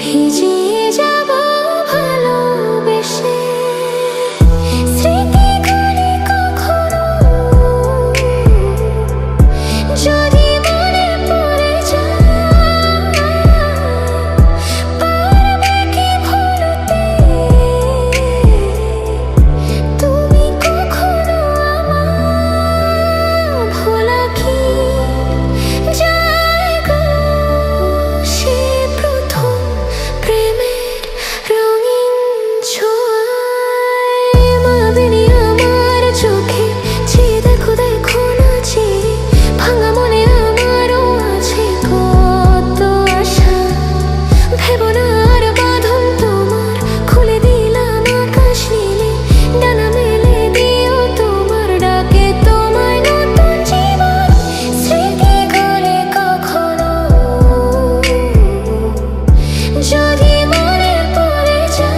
ভিজিয়ে যাব ভালোবেসে স্মৃতিগুলি কখনো যদি মনে পড়ে যায় পারবে কি ভুলতে তুমি কখনো আমার ভোলা কি যায় গো সে প্রথম প্রেমের রঙিন ছোঁয়ায় মাবিনী আমার চোখে চেয়ে দেখো দেখো নাচে ভাঙা মনে আমারও আছে কত আশা ভেবো না আর বাঁধন তোমার খুলে দিলাম আকাশ নীলে ডানা মেলে দিও তোমার ডাকে তোমায় নতুন জীবন স্মৃতিগুলি কখনো যদি মনে পড়ে যায়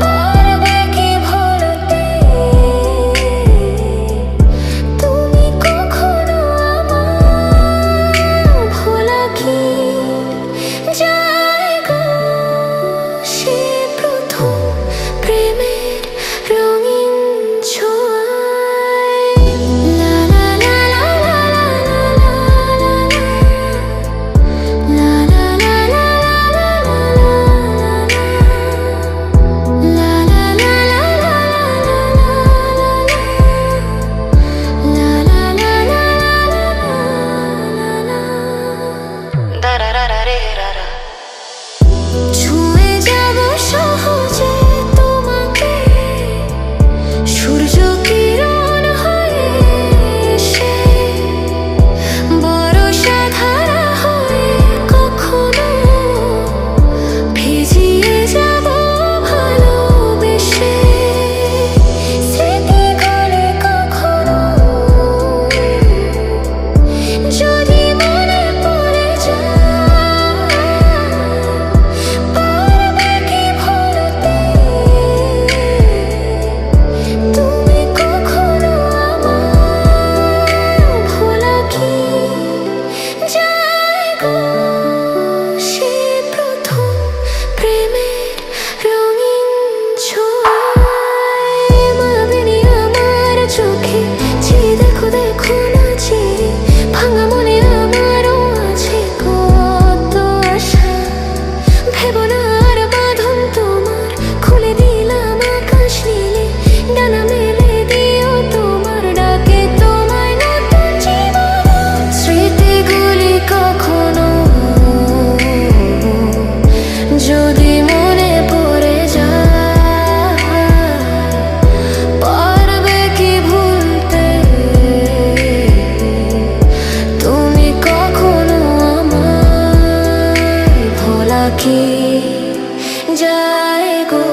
পারবে কি ভুলতে তুমি কখনো আমার ভোলা কি যায় গো সে প্রথম প্রেমের রঙিন ছোঁয়ায় লা লা লা লা লা লা লা লা লা লা ছুঁয়ে যাব সহজে তোমাকে সূর্য কিরণ হয়ে এসে বরষা ধারা হয়ে কখনো ভিজিয়ে যাব ভালোবেসে স্মৃতিগুলি কখনো যদি মনে পড়ে যায় পারবে কি ভুলতে তুমি কখনো আমার ভোলা কি যায় গো সে প্রথম প্রেমের রঙিন ছোঁয়ায় মাবিনী আমার চোখে চেয়ে দেখো দেখো নাচে ভাঙা মনে আমারও আছে কত আশা ভেবো না আর বাঁধন তোমার খুলে দিলাম আকাশ নীলে ডানা মেলে দিও তোমার ডাকে তোমায় নতুন জীবন স্মৃতিগুলি কখনো যদি মনে পড়ে যায় পারবে কি ভুলতে তুমি কখনো আমায় ভোলা কি যায় গো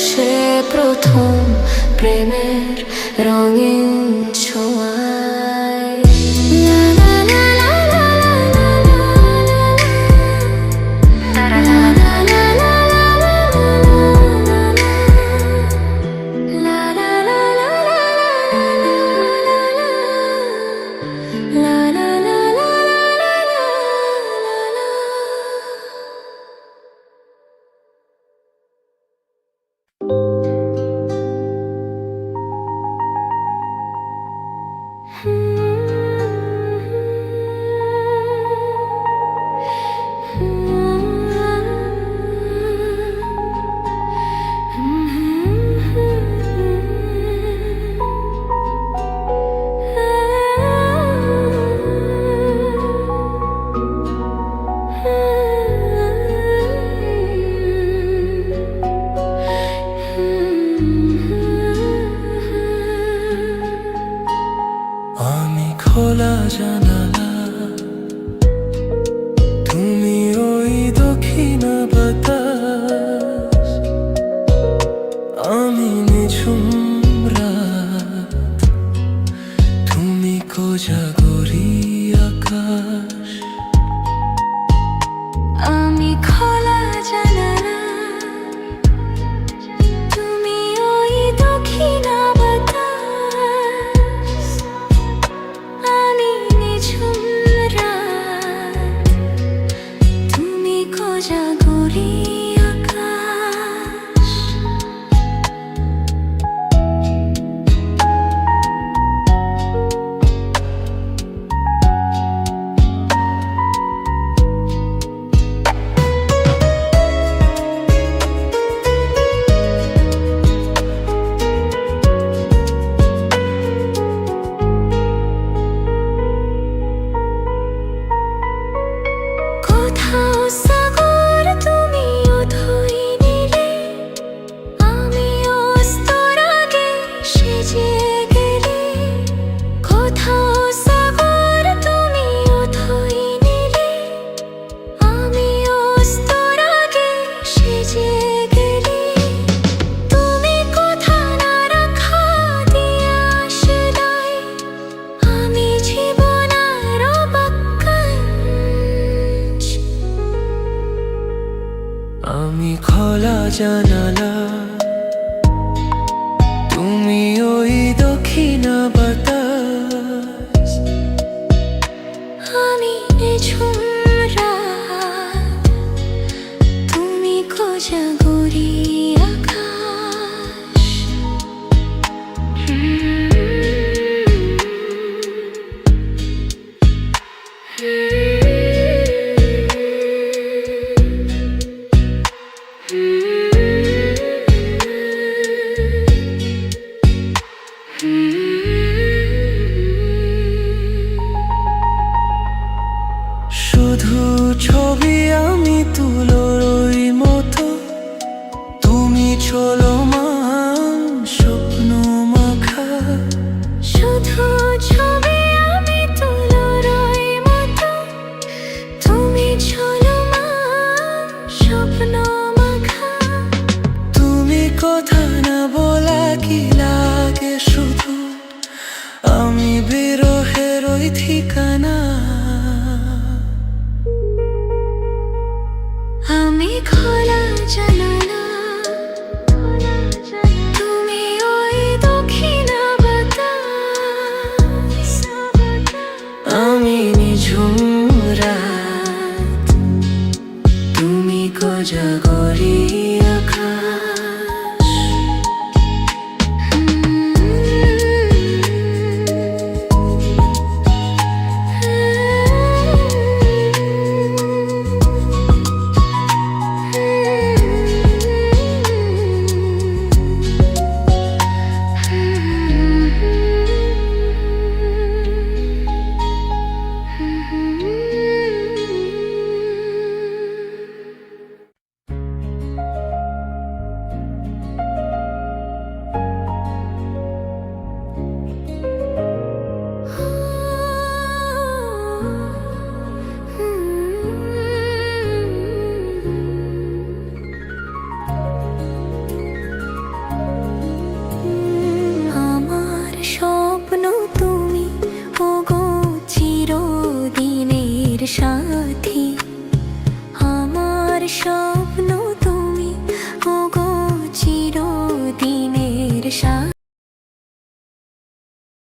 সে প্রথম প্রেমের রঙিন ছোঁয়ায় লা লা লা লা লা লা লা লা লা লা লা লা লা লা লা লা লা লা আমি খোলা জানালা তুমি ওই দক্ষিণা বাতাস আমি নিঝুম রাত তুমি কোজাগরি আকাশ আমি খোলা জানালা তুমি ওই দক্ষিণা বাতাস আমি নিঝুম জানালা, তুমি ওই দক্ষিণা বাতাস, আমি নিঝুম রাত, তুমি কোজাগরি আকাশ। শুধু ছবি আমি তুলোর ওই মতো, তুমি চলমান স্বপ্ন মাখা। শুধু ছবি আমি তুলোর ওই মতো, তুমি চলমান স্বপ্ন মাখা। তুমি কথা না বলা কি লাগে শুধু, আমি বিরহের ওই ঠিকানা। আমি খোলা জানালা, তুমি ওই দক্ষিণা বাতাস। আমি নিঝুম রাত, তুমি কোজাগরি